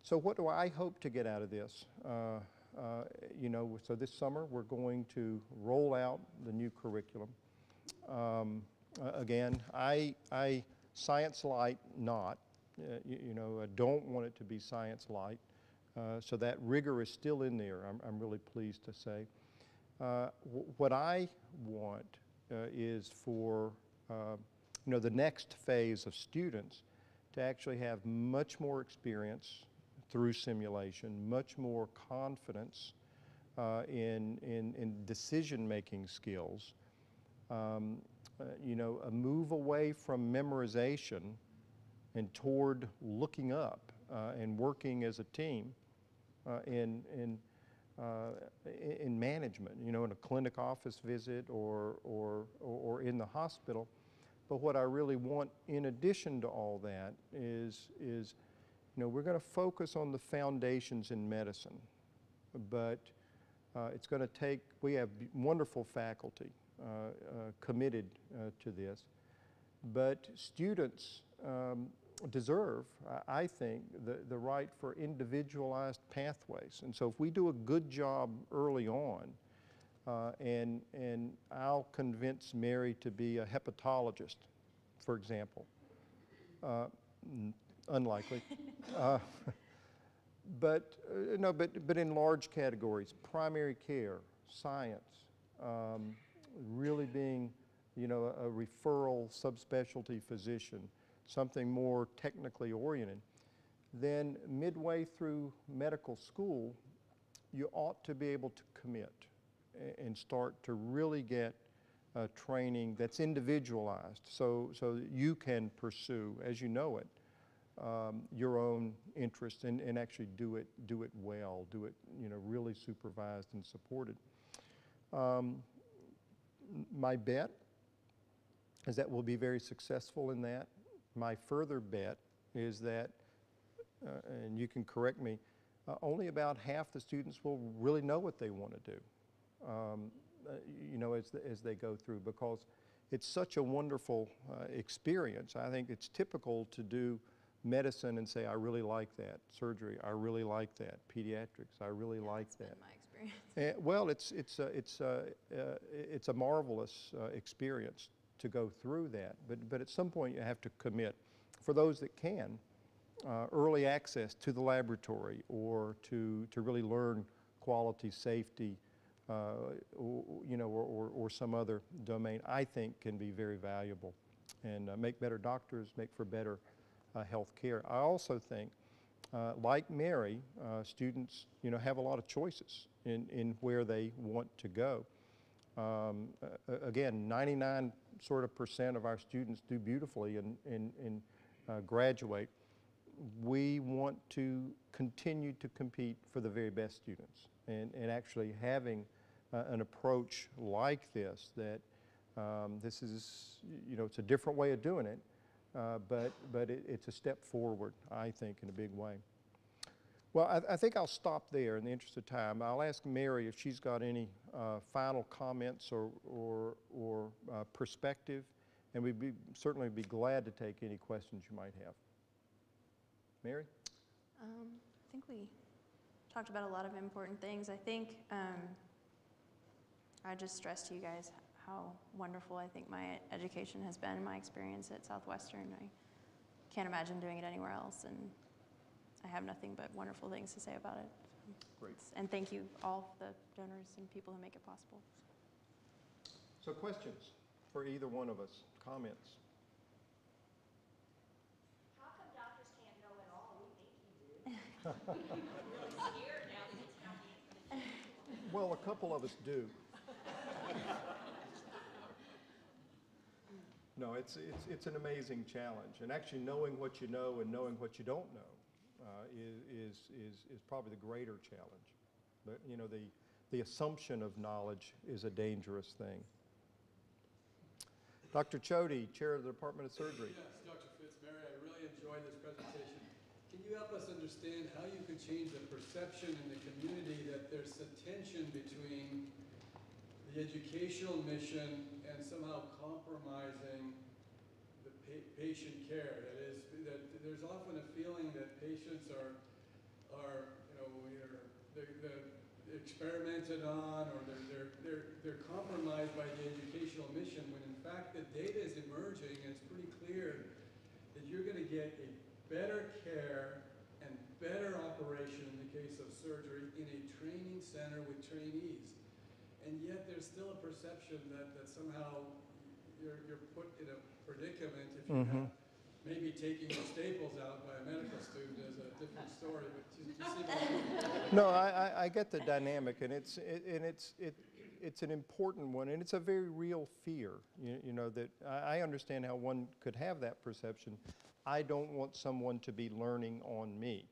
So what do I hope to get out of this? You know, so this summer we're going to roll out the new curriculum. Again, I science light not, you know, I don't want it to be science light. So that rigor is still in there, I'm really pleased to say. What I want is for, you know, the next phase of students to actually have much more experience through simulation, much more confidence in decision-making skills. You know, a move away from memorization and toward looking up and working as a team in management, you know, in a clinic office visit or in the hospital. But what I really want in addition to all that is you know, we're going to focus on the foundations in medicine, but it's going to take, we have wonderful faculty committed to this, but students deserve, I think, the right for individualized pathways. And so if we do a good job early on, and I'll convince Mary to be a hepatologist, for example, unlikely, but in large categories, primary care, science, really being, you know, a referral subspecialty physician, something more technically oriented, then midway through medical school, you ought to be able to commit and start to really get training that's individualized, so you can pursue, as you know it, your own interest and actually do it well, do it, you know, really supervised and supported. My bet is that we'll be very successful in that. My further bet is that, and you can correct me, only about half the students will really know what they want to do, you know, as they go through, because it's such a wonderful experience. I think it's typical to do medicine and say, I really like that. Surgery, I really like that. Pediatrics, I really like that. That's been my experience. Well, it's a marvelous experience to go through that, but at some point you have to commit. for those that can, early access to the laboratory or to really learn quality, safety, or some other domain, I think can be very valuable and make better doctors, make for better health care. I also think, like Mary, students, have a lot of choices in where they want to go. Again, 99% of our students do beautifully and graduate. We want to continue to compete for the very best students, and actually having an approach like this, that this is, it's a different way of doing it, but it's a step forward, I think, in a big way. Well, I think I'll stop there in the interest of time. I'll ask Mary if she's got any final comments or perspective, and we'd certainly be glad to take any questions you might have. Mary? I think we talked about a lot of important things. I think I just stressed to you guys how wonderful I think my education has been, my experience at Southwestern. I can't imagine doing it anywhere else, and I have nothing but wonderful things to say about it. Great. And thank you all the donors and people who make it possible. So questions for either one of us, comments? How come doctors can't know it all? We think you do. I'm really scared now that it's happening. Well, a couple of us do. No, it's an amazing challenge, and actually knowing what you know and knowing what you don't know is probably the greater challenge. But the assumption of knowledge is a dangerous thing. Dr. Chody, Chair of the Department of Surgery. Yes, Dr. Fitzmary, I really enjoyed this presentation. Can you help us understand how you could change the perception in the community that there's a tension between the educational mission and somehow compromising the patient care? That is, that there's often a feeling that patients are they're experimented on, or they're compromised by the educational mission, when in fact the data is emerging and it's pretty clear that you're going to get a better care and better operation in the case of surgery in a training center with trainees. And yet there's still a perception that somehow you're put in a predicament if you have maybe taking your staples out by a medical student is a different story. But do you see what I mean? No, I get the dynamic, and it's an important one, and it's a very real fear. That I understand how one could have that perception. I don't want someone to be learning on me.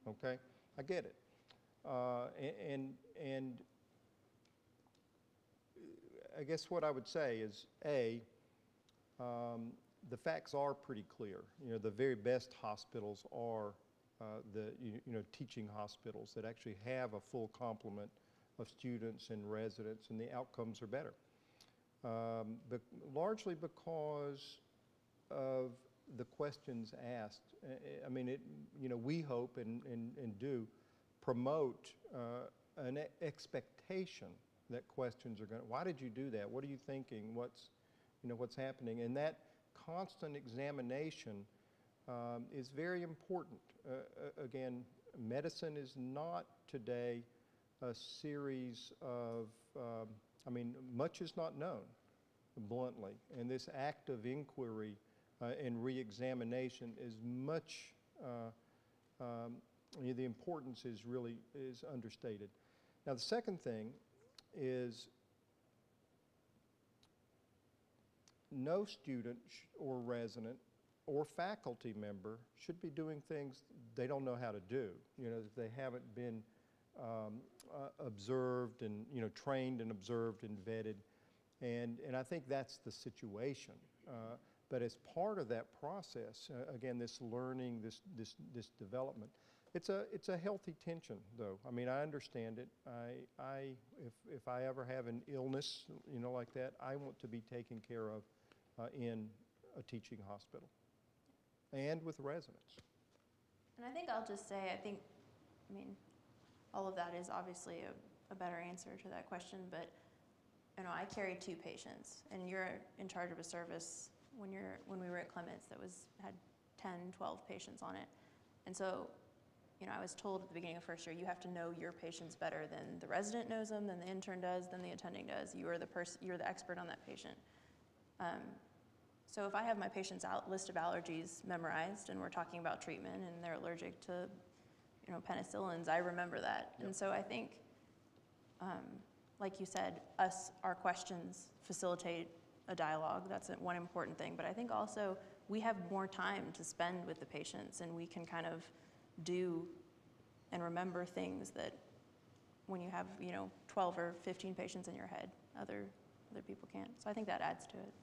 Okay, I get it, and I guess what I would say is, the facts are pretty clear. The very best hospitals are the teaching hospitals that actually have a full complement of students and residents, and the outcomes are better. But largely because of the questions asked. I mean, we hope and do promote an expectation that questions are going to, why did you do that? What are you thinking? What's happening? And that constant examination is very important. Again, medicine is not today a series of, much is not known, bluntly. And this act of inquiry and re-examination is much, the importance is understated. Now, the second thing is no student or resident or faculty member should be doing things they don't know how to do, that they haven't been observed and, trained and observed and vetted. And I think that's the situation. But as part of that process, again, this learning, this development, it's a healthy tension, though. I mean, I understand it. If I ever have an illness, like that, I want to be taken care of in a teaching hospital and with residents. And I think I'll just say, all of that is obviously a better answer to that question, but I carry 2 patients, and you're in charge of a service when we were at Clements that had 10, 12 patients on it. And so, you know, I was told at the beginning of first year, you have to know your patients better than the resident knows them, than the intern does, than the attending does. You're the expert on that patient. So if I have my patient's list of allergies memorized and we're talking about treatment and they're allergic to, you know, penicillins, I remember that. Yep. And so I think, like you said, our questions facilitate a dialogue. That's one important thing. But I think also we have more time to spend with the patients, and we can kind of do and remember things that when you have, you know, 12 or 15 patients in your head, other people can't. So I think that adds to it.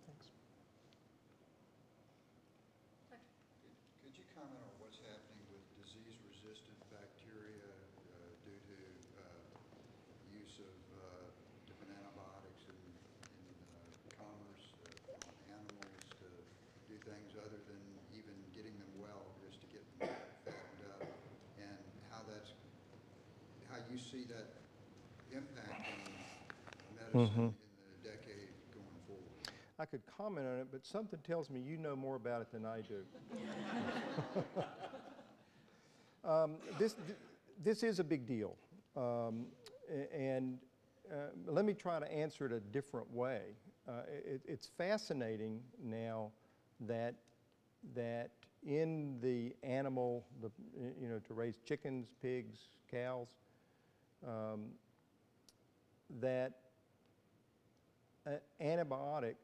Thanks. Could you comment on what's happening with disease-resistant bacteria due to use of different antibiotics in commerce on animals to do things other than even getting them well, just to get them fattened up, and how you see that impacting medicine in the decade going forward? I could comment on it, but something tells me you know more about it than I do. This is a big deal, and let me try to answer it a different way. It's fascinating now that in the animal, you know, to raise chickens, pigs, cows, that antibiotic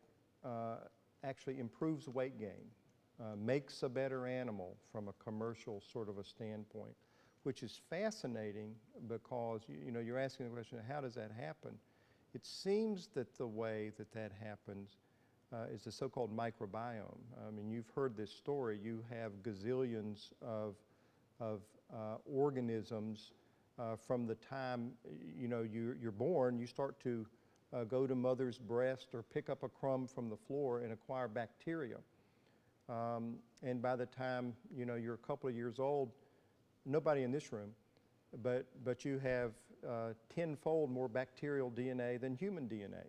actually improves weight gain, makes a better animal from a commercial sort of a standpoint, which is fascinating because, you know, you're asking the question, how does that happen? It seems that the way that happens is the so-called microbiome. I mean, you've heard this story. You have gazillions of organisms from the time, you know, you're born. You start to go to mother's breast or pick up a crumb from the floor and acquire bacteria. And by the time, you know, you're a couple of years old, nobody in this room, but you have tenfold more bacterial DNA than human DNA.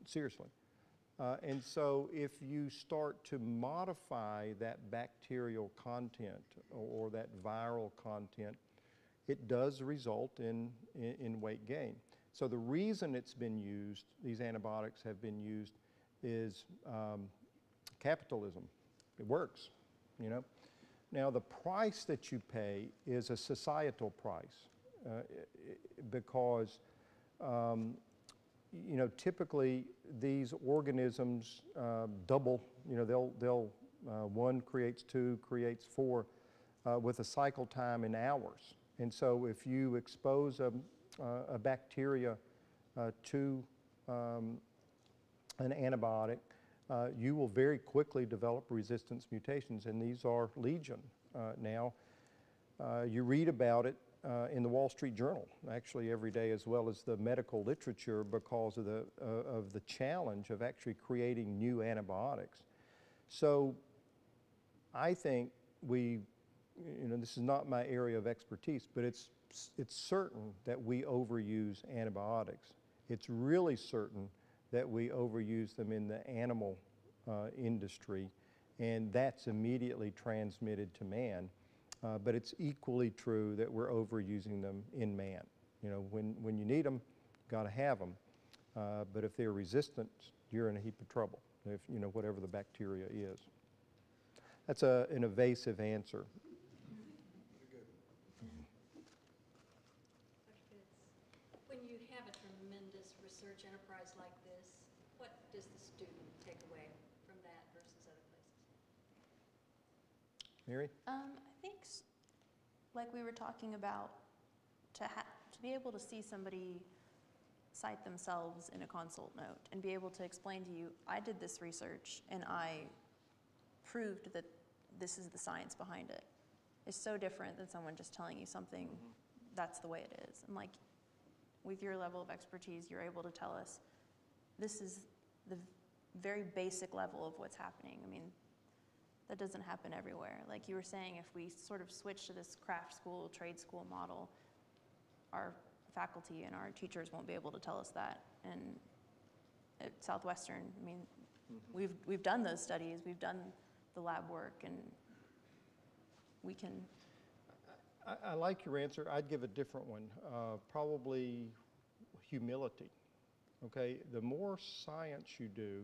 Seriously. And so if you start to modify that bacterial content or that viral content, it does result in weight gain. So the reason it's been used, these antibiotics have been used, is capitalism. It works, you know. Now the price that you pay is a societal price because you know, typically these organisms double. You know, they'll one creates two, creates four, with a cycle time in hours. And so if you expose a bacteria to an antibiotic, you will very quickly develop resistance mutations, and these are legion now. You read about it in the Wall Street Journal, actually every day, as well as the medical literature, because of the challenge of actually creating new antibiotics. So I think you know, this is not my area of expertise, but it's certain that we overuse antibiotics. It's really certain that we overuse them in the animal industry, and that's immediately transmitted to man. But it's equally true that we're overusing them in man. You know, when you need them, you got to have them. But if they're resistant, you're in a heap of trouble, if, you know, whatever the bacteria is. That's an evasive answer. When you have a tremendous research enterprise like this, what does the student take away from that versus other places? Mary? I think, like we were talking about, to be able to see somebody cite themselves in a consult note and be able to explain to you, I did this research and I proved that this is the science behind it, is so different than someone just telling you something, that's the way it is. And like, with your level of expertise, you're able to tell us, this is the very basic level of what's happening. I mean, that doesn't happen everywhere. Like you were saying, if we sort of switch to this craft school, trade school model, our faculty and our teachers won't be able to tell us that. And at Southwestern, I mean, We've done those studies, we've done the lab work, and we can. I like your answer. I'd give a different one. Probably humility. Okay, the more science you do,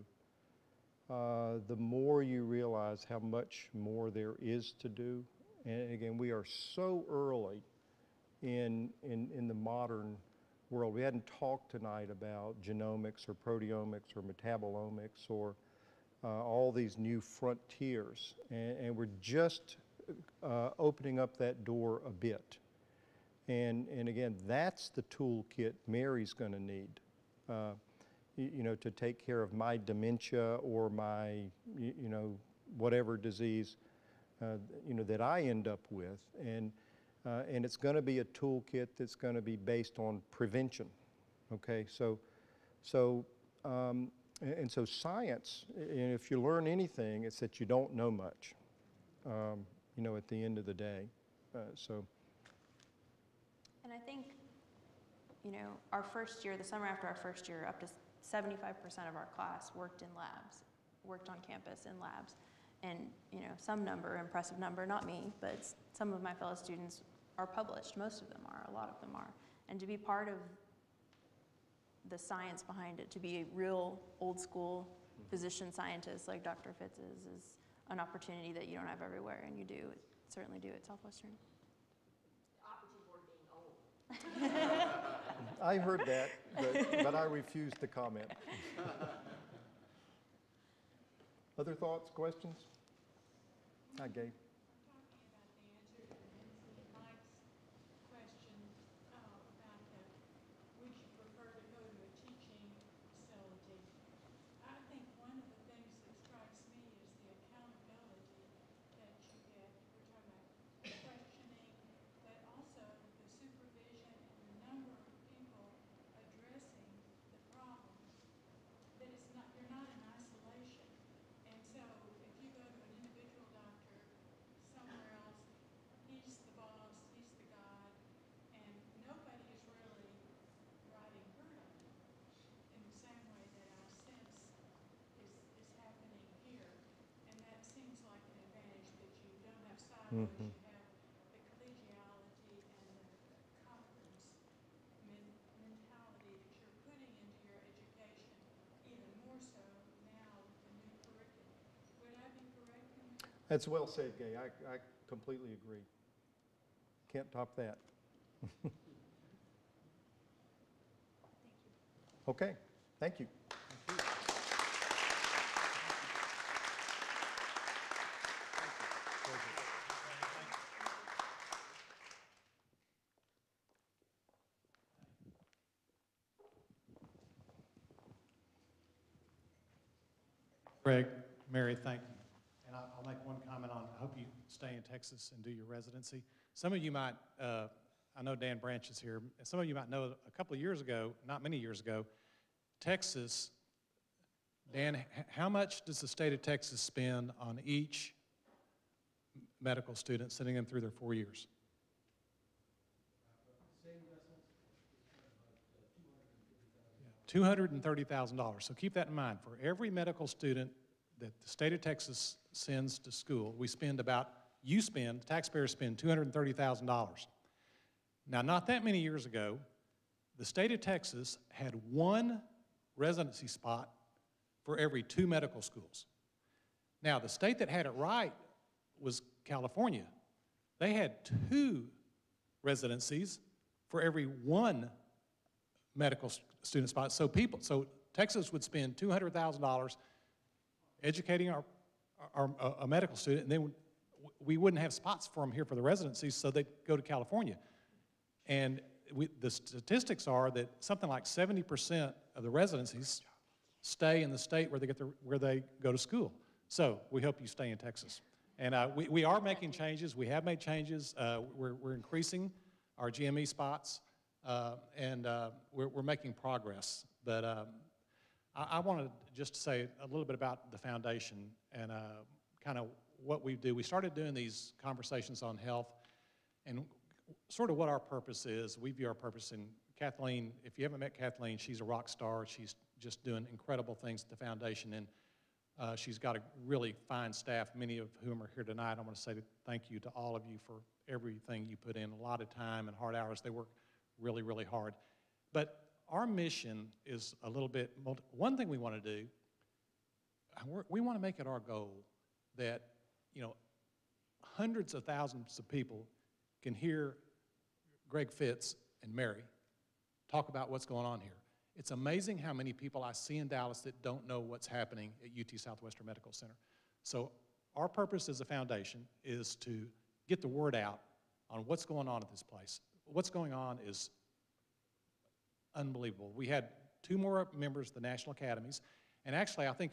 the more you realize how much more there is to do. And again, we are so early in the modern world. We hadn't talked tonight about genomics or proteomics or metabolomics or all these new frontiers. And we're just opening up that door a bit. And again, that's the toolkit Mary's going to need, you know, to take care of my dementia or my, you know, whatever disease, you know, that I end up with. And it's going to be a toolkit that's going to be based on prevention. Okay, so science, and if you learn anything, it's that you don't know much. You know, at the end of the day, And I think, you know, our first year, the summer after our first year, up to 75% of our class worked in labs, worked on campus in labs. And, you know, some number, impressive number, not me, but some of my fellow students are published. Most of them are, a lot of them are. And to be part of the science behind it, to be a real old school physician scientist like Dr. Fitz is an opportunity that you don't have everywhere, and you do, certainly do at Southwestern. The opposite word being old. I heard that, but I refuse to comment. Other thoughts, questions? Hi, Gabe. You have the collegiality and the conference mentality that you're putting into your education, even more so now with the new curriculum. Would I be correct in that? That's well said, Gay. I completely agree. Can't top that. Okay, thank you. Greg, Mary, thank you. And I'll make one comment on, I hope you stay in Texas and do your residency. Some of you might, I know Dan Branch is here, some of you might know a couple of years ago, not many years ago, Texas, Dan, how much does the state of Texas spend on each medical student sending them through their 4 years? $230,000. So keep that in mind. For every medical student that the state of Texas sends to school, we spend about, taxpayers spend $230,000. Now, not that many years ago, the state of Texas had one residency spot for every 2 medical schools. Now, the state that had it right was California. They had 2 residencies for every 1 medical student spot. So Texas would spend $200,000 educating a medical student, and then we wouldn't have spots for them here for the residencies, so they'd go to California. And the statistics are that something like 70% of the residencies stay in the state where they go to school. So we hope you stay in Texas. And we are making changes. We have made changes. We're increasing our GME spots. And we're making progress. But I wanted just to say a little bit about the foundation and kind of what we do. We started doing these conversations on health and sort of what our purpose is. We view our purpose in Kathleen. If you haven't met Kathleen, she's a rock star. She's just doing incredible things at the foundation. And She's got a really fine staff, many of whom are here tonight. I want to say thank you to all of you for everything you put in, a lot of time and hard hours. They work really, really hard. But our mission is a little bit, one thing we want to do, we want to make it our goal that, you know, hundreds of thousands of people can hear Greg Fitz and Mary talk about what's going on here. It's amazing how many people I see in Dallas that don't know what's happening at UT Southwestern Medical Center. So our purpose as a foundation is to get the word out on what's going on at this place. What's going on is unbelievable. We had 2 more members of the National Academies, and actually I think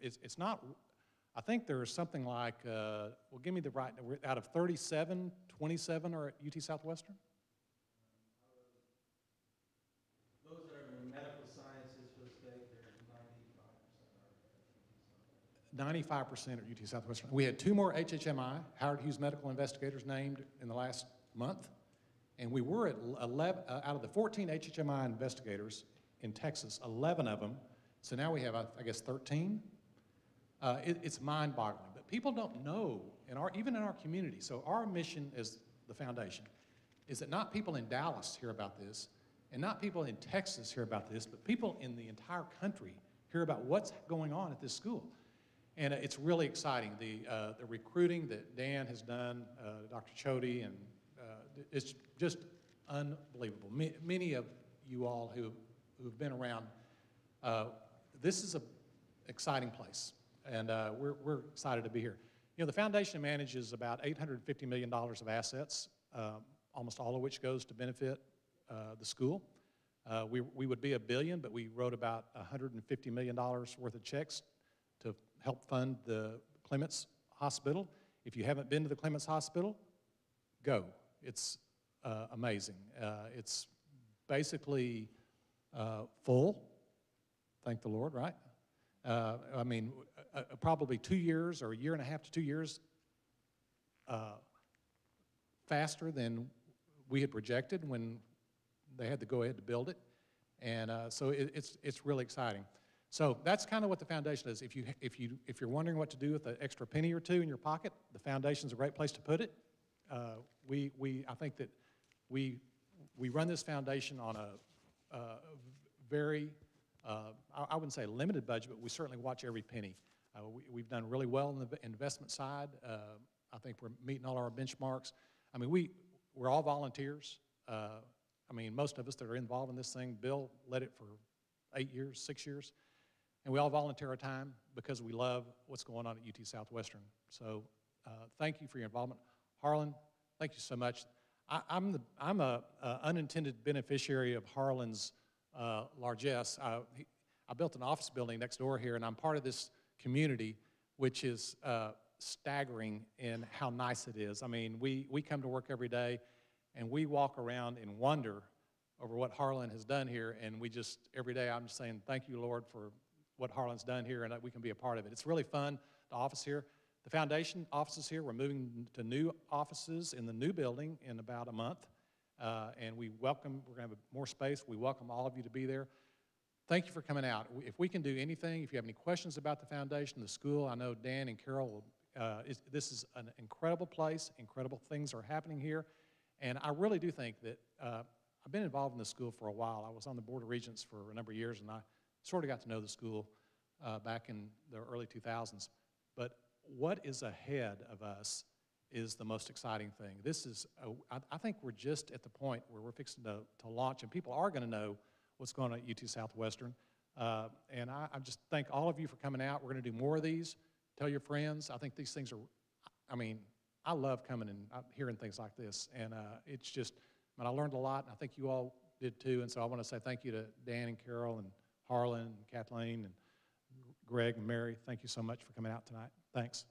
it's not, I think there's something like, well, give me the right, out of 37, 27 are at UT Southwestern? Those that are in medical sciences for the state, they're 95% 95% at UT Southwestern. We had 2 more HHMI, Howard Hughes Medical Investigators, named in the last month. And we were at 11, out of the 14 HHMI investigators in Texas, 11 of them, so now we have, I guess, 13. It's mind-boggling, but people don't know, even in our community. So our mission as the foundation is that not people in Dallas hear about this, and not people in Texas hear about this, but people in the entire country hear about what's going on at this school. And it's really exciting. The recruiting that Dan has done, Dr. Chody, and it's just unbelievable. Many of you all who've been around, this is an exciting place, and we're excited to be here. You know, the foundation manages about $850 million of assets, almost all of which goes to benefit the school. We would be $1 billion, but we wrote about $150 million worth of checks to help fund the Clements Hospital. If you haven't been to the Clements Hospital, go. It's amazing. It's basically full, thank the Lord, right? I mean, probably 2 years or 1.5 years to 2 years faster than we had projected when they had to go ahead to build it. And so it's really exciting. So that's kind of what the foundation is. If you're wondering what to do with an extra penny or 2 in your pocket, the foundation's a great place to put it. I think that we run this foundation on a very, I wouldn't say a limited budget, but we certainly watch every penny. We've done really well on the investment side. I think we're meeting all our benchmarks. I mean, we're all volunteers. I mean, most of us that are involved in this thing, Bill led it for 8 years, 6 years, and we all volunteer our time because we love what's going on at UT Southwestern. So thank you for your involvement. Harlan, thank you so much. I'm a unintended beneficiary of Harlan's largesse. I built an office building next door here, and I'm part of this community, which is staggering in how nice it is. I mean, we come to work every day, and we walk around in wonder over what Harlan has done here, and every day I'm just saying, thank you, Lord, for what Harlan's done here, and that we can be a part of it. It's really fun, the office here. The foundation offices here, we're moving to new offices in the new building in about a month, and we're going to have more space. We welcome all of you to be there. Thank you for coming out. If we can do anything, if you have any questions about the foundation, the school, I know Dan and Carol, this is an incredible place, incredible things are happening here, and I really do think that I've been involved in the school for a while. I was on the Board of Regents for a number of years, and I sort of got to know the school back in the early 2000s. But what is ahead of us is the most exciting thing. This is, I think we're just at the point where we're fixing to launch, and people are going to know what's going on at UT Southwestern. And I just thank all of you for coming out. We're going to do more of these. Tell your friends. I think these things are, I mean, I love coming and hearing things like this. And it's just, I learned a lot, and I think you all did too. And so I want to say thank you to Dan and Carol and Harlan and Kathleen and Greg and Mary. Thank you so much for coming out tonight. Thanks.